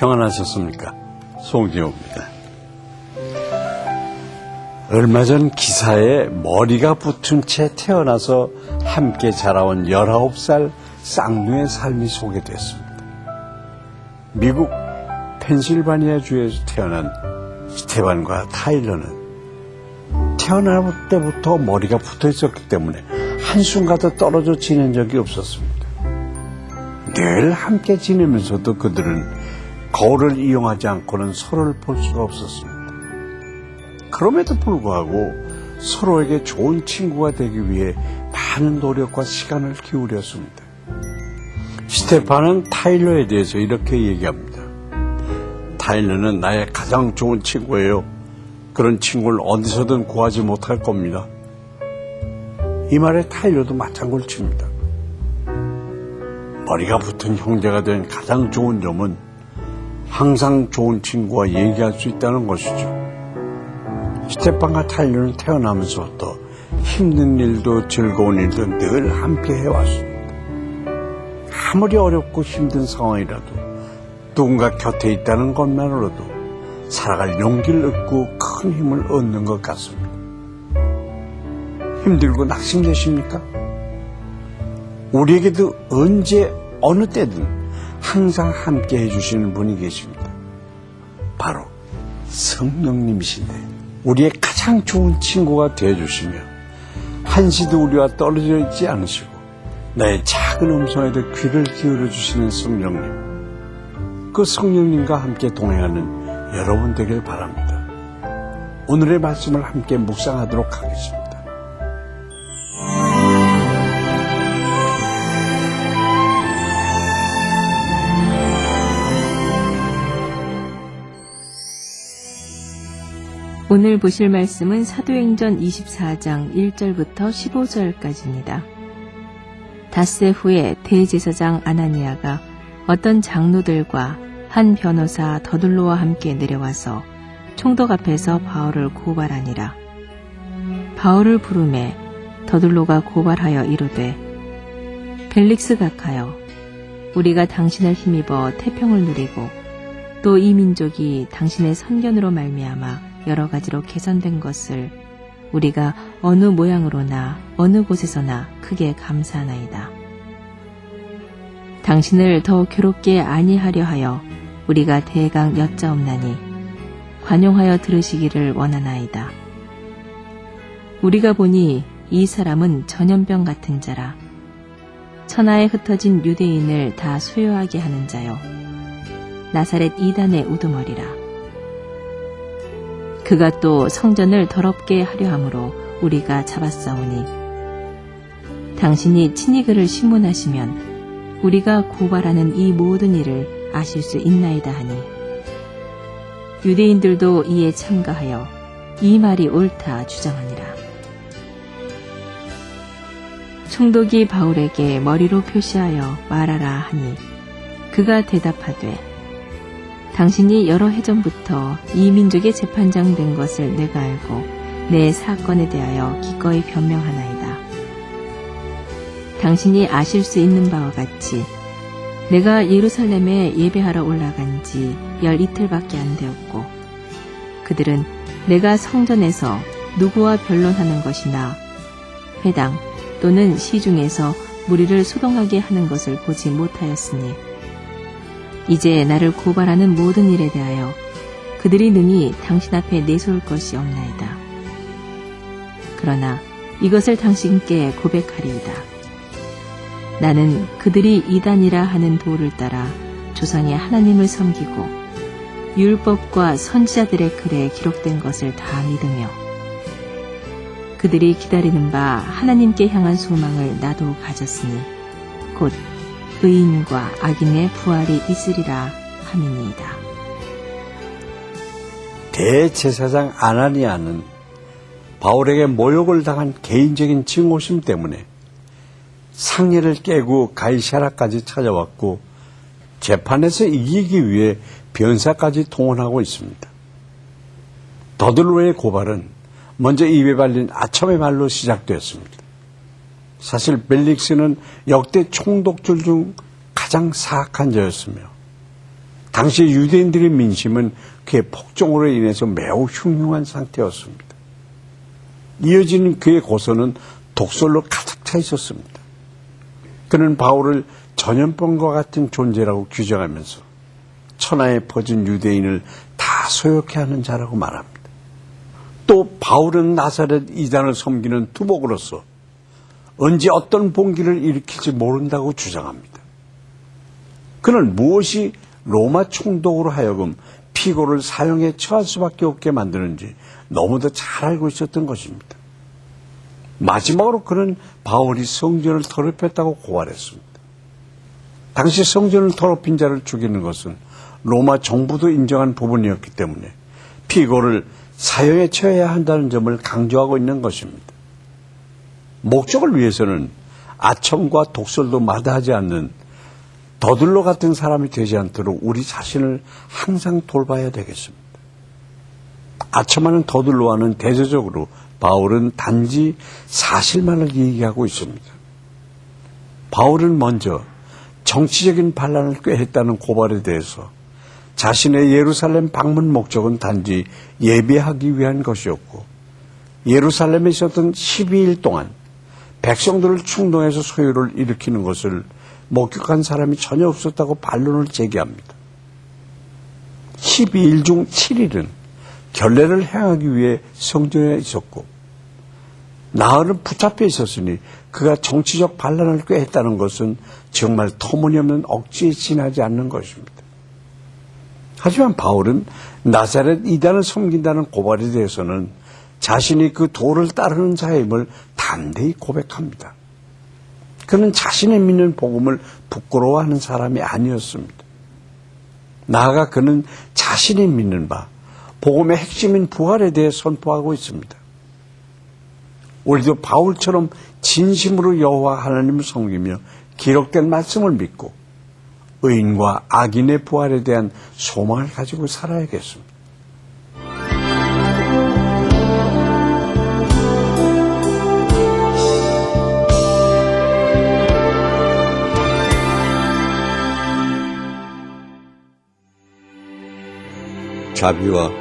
평안하셨습니까? 송지호입니다. 얼마 전 기사에 머리가 붙은 채 태어나서 함께 자라온 19살 쌍누의 삶이 소개됐습니다. 미국 펜실바니아 주에서 태어난 스테반과 타일러는 태어날 때부터 머리가 붙어 있었기 때문에 한순간도 떨어져 지낸 적이 없었습니다. 늘 함께 지내면서도 그들은 거울을 이용하지 않고는 서로를 볼 수가 없었습니다. 그럼에도 불구하고 서로에게 좋은 친구가 되기 위해 많은 노력과 시간을 기울였습니다. 스테판은 타일러에 대해서 이렇게 얘기합니다. 타일러는 나의 가장 좋은 친구예요. 그런 친구를 어디서든 구하지 못할 겁니다. 이 말에 타일러도 맞장구를 칩니다. 머리가 붙은 형제가 된 가장 좋은 점은 항상 좋은 친구와 얘기할 수 있다는 것이죠. 스테판과 타일러는 태어나면서부터 힘든 일도 즐거운 일도 늘 함께 해왔습니다. 아무리 어렵고 힘든 상황이라도 누군가 곁에 있다는 것만으로도 살아갈 용기를 얻고 큰 힘을 얻는 것 같습니다. 힘들고 낙심되십니까? 우리에게도 언제 어느 때든 항상 함께 해주시는 분이 계십니다. 바로 성령님이신데 우리의 가장 좋은 친구가 되어주시며 한시도 우리와 떨어져 있지 않으시고 나의 작은 음성에도 귀를 기울여 주시는 성령님, 그 성령님과 함께 동행하는 여러분 되길 바랍니다. 오늘의 말씀을 함께 묵상하도록 하겠습니다. 오늘 보실 말씀은 사도행전 24장 1절부터 15절까지입니다. 닷새 후에 대제사장 아나니아가 어떤 장로들과 한 변호사 더둘로와 함께 내려와서 총독 앞에서 바울을 고발하니라. 바울을 부르매 더둘로가 고발하여 이르되 벨릭스 각하여 우리가 당신을 힘입어 태평을 누리고 또 이 민족이 당신의 선견으로 말미암아 여러 가지로 개선된 것을 우리가 어느 모양으로나 어느 곳에서나 크게 감사하나이다. 당신을 더 괴롭게 아니하려 하여 우리가 대강 여짜옵나니 관용하여 들으시기를 원하나이다. 우리가 보니 이 사람은 전염병 같은 자라. 천하에 흩어진 유대인을 다 수요하게 하는 자요. 나사렛 이단의 우두머리라. 그가 또 성전을 더럽게 하려 함으로 우리가 잡았사오니 당신이 친히 그를 심문하시면 우리가 고발하는 이 모든 일을 아실 수 있나이다 하니 유대인들도 이에 참가하여 이 말이 옳다 주장하니라. 총독이 바울에게 머리로 표시하여 말하라 하니 그가 대답하되 당신이 여러 해 전부터 이 민족의 재판장 된 것을 내가 알고 내 사건에 대하여 기꺼이 변명하나이다. 당신이 아실 수 있는 바와 같이 내가 예루살렘에 예배하러 올라간 지 12틀밖에 안 되었고 그들은 내가 성전에서 누구와 변론하는 것이나 회당 또는 시중에서 무리를 소동하게 하는 것을 보지 못하였으니 이제 나를 고발하는 모든 일에 대하여 그들이 능히 당신 앞에 내세울 것이 없나이다. 그러나 이것을 당신께 고백하리이다. 나는 그들이 이단이라 하는 도를 따라 조상의 하나님을 섬기고 율법과 선지자들의 글에 기록된 것을 다 믿으며 그들이 기다리는 바 하나님께 향한 소망을 나도 가졌으니 곧 의인과 악인의 부활이 있으리라 함이니이다. 대제사장 아나니아는 바울에게 모욕을 당한 개인적인 증오심 때문에 상례를 깨고 가이사랴까지 찾아왔고 재판에서 이기기 위해 변사까지 동원하고 있습니다. 더둘로의 고발은 먼저 입에 발린 아첨의 말로 시작되었습니다. 사실 벨릭스는 역대 총독들 중 가장 사악한 자였으며 당시 유대인들의 민심은 그의 폭정으로 인해서 매우 흉흉한 상태였습니다. 이어지는 그의 고소는 독설로 가득 차 있었습니다. 그는 바울을 전염병과 같은 존재라고 규정하면서 천하에 퍼진 유대인을 다 소욕해 하는 자라고 말합니다. 또 바울은 나사렛 이단을 섬기는 두목으로서 언제 어떤 봉기를 일으킬지 모른다고 주장합니다. 그는 무엇이 로마 총독으로 하여금 피고를 사형에 처할 수밖에 없게 만드는지 너무도 잘 알고 있었던 것입니다. 마지막으로 그는 바울이 성전을 더럽혔다고 고발했습니다. 당시 성전을 더럽힌 자를 죽이는 것은 로마 정부도 인정한 부분이었기 때문에 피고를 사형에 처해야 한다는 점을 강조하고 있는 것입니다. 목적을 위해서는 아첨과 독설도 마다하지 않는 더들로 같은 사람이 되지 않도록 우리 자신을 항상 돌봐야 되겠습니다. 아첨하는 더들로와는 대조적으로 바울은 단지 사실만을 얘기하고 있습니다. 바울은 먼저 정치적인 반란을 꾀했다는 고발에 대해서 자신의 예루살렘 방문 목적은 단지 예배하기 위한 것이었고 예루살렘에 있었던 12일 동안 백성들을 충동해서 소요를 일으키는 것을 목격한 사람이 전혀 없었다고 반론을 제기합니다. 12일 중 7일은 결례를 행하기 위해 성전에 있었고 나흘은 붙잡혀 있었으니 그가 정치적 반란을 꾀했다는 것은 정말 터무니없는 억지에 지나지 않는 것입니다. 하지만 바울은 나사렛 이단을 섬긴다는 고발에 대해서는 자신이 그 도를 따르는 자임을 담대히 고백합니다. 그는 자신의 믿는 복음을 부끄러워하는 사람이 아니었습니다. 나아가 그는 자신이 믿는 바, 복음의 핵심인 부활에 대해 선포하고 있습니다. 우리도 바울처럼 진심으로 여호와 하나님을 섬기며 기록된 말씀을 믿고 의인과 악인의 부활에 대한 소망을 가지고 살아야겠습니다. 자비와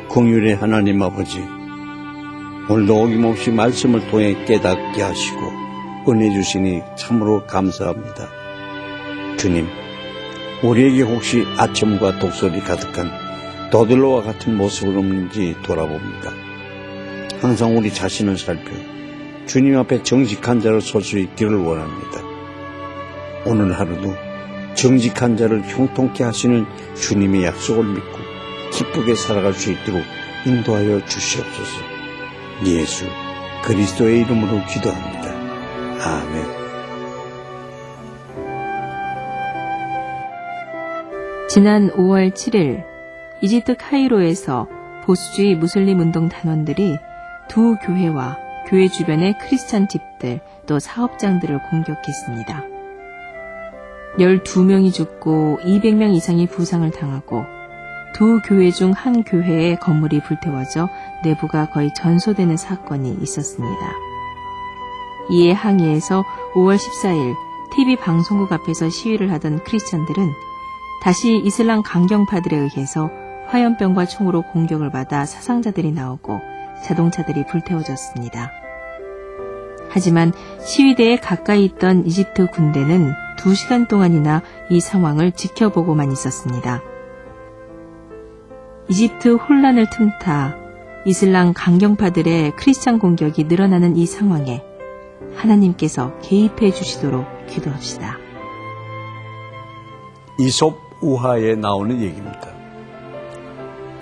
긍휼의 하나님 아버지, 오늘도 어김없이 말씀을 통해 깨닫게 하시고 은혜 주시니 참으로 감사합니다. 주님, 우리에게 혹시 아첨과 독설이 가득한 더들로와 같은 모습은 없는지 돌아봅니다. 항상 우리 자신을 살펴 주님 앞에 정직한 자로 설 수 있기를 원합니다. 오늘 하루도 정직한 자를 형통케 하시는 주님의 약속을 믿고 기쁘게 살아갈 수 있도록 인도하여 주시옵소서. 예수 그리스도의 이름으로 기도합니다. 아멘. 지난 5월 7일 이집트 카이로에서 보수주의 무슬림 운동 단원들이 두 교회와 교회 주변의 크리스찬 집들 또 사업장들을 공격했습니다. 12명이 죽고 200명 이상이 부상을 당하고 두 교회 중 한 교회의 건물이 불태워져 내부가 거의 전소되는 사건이 있었습니다. 이에 항의해서 5월 14일 TV 방송국 앞에서 시위를 하던 크리스찬들은 다시 이슬람 강경파들에 의해서 화염병과 총으로 공격을 받아 사상자들이 나오고 자동차들이 불태워졌습니다. 하지만 시위대에 가까이 있던 이집트 군대는 2시간 동안이나 이 상황을 지켜보고만 있었습니다. 이집트 혼란을 틈타 이슬람 강경파들의 크리스찬 공격이 늘어나는 이 상황에 하나님께서 개입해 주시도록 기도합시다. 이솝 우화에 나오는 얘기입니다.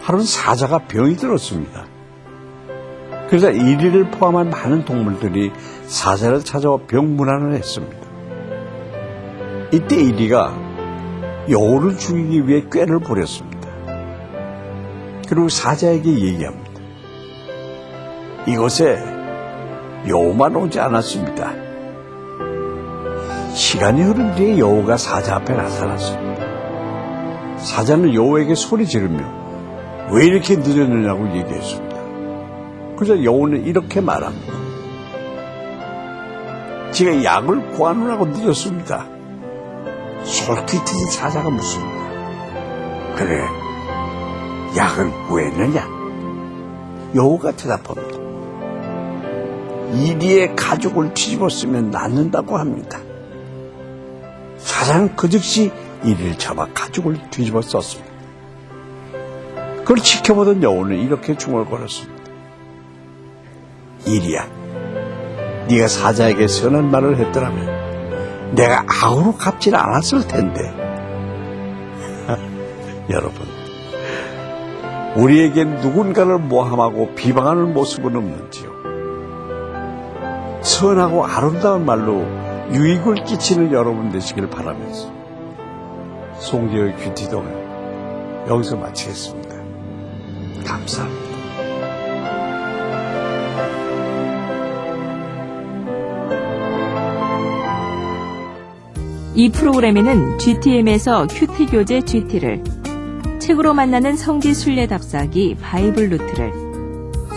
하루는 사자가 병이 들었습니다. 그래서 이리를 포함한 많은 동물들이 사자를 찾아와 병문안을 했습니다. 이때 이리가 여우를 죽이기 위해 꾀를 부렸습니다. 그리고 사자에게 얘기합니다. 이곳에 여우만 오지 않았습니다. 시간이 흐른 뒤에 여우가 사자 앞에 나타났습니다. 사자는 여우에게 소리 지르며 왜 이렇게 늦었느냐고 얘기했습니다. 그래서 여우는 이렇게 말합니다. 제가 약을 구하느라고 늦었습니다. 솔깃해진 사자가 묻습니다. 그래, 약을 구했느냐? 여우가 대답합니다. 이리의 가죽을 뒤집어 쓰면 낫는다고 합니다. 사자는 그 즉시 이리를 잡아 가죽을 뒤집어 썼습니다. 그걸 지켜보던 여우는 이렇게 중얼거렸습니다. 이리야, 네가 사자에게 선한 말을 했더라면 내가 악으로 갚질 않았을 텐데. 여러분, 우리에겐 누군가를 모함하고 비방하는 모습은 없는지요? 선하고 아름다운 말로 유익을 끼치는 여러분 되시길 바라면서 송재호의 큐티동을 여기서 마치겠습니다. 감사합니다. 이 프로그램에는 GTM에서 큐티 교재 GT를, 책으로 만나는 성지 순례 답사기 바이블 루트를,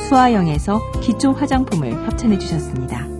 수아영에서 기초 화장품을 협찬해 주셨습니다.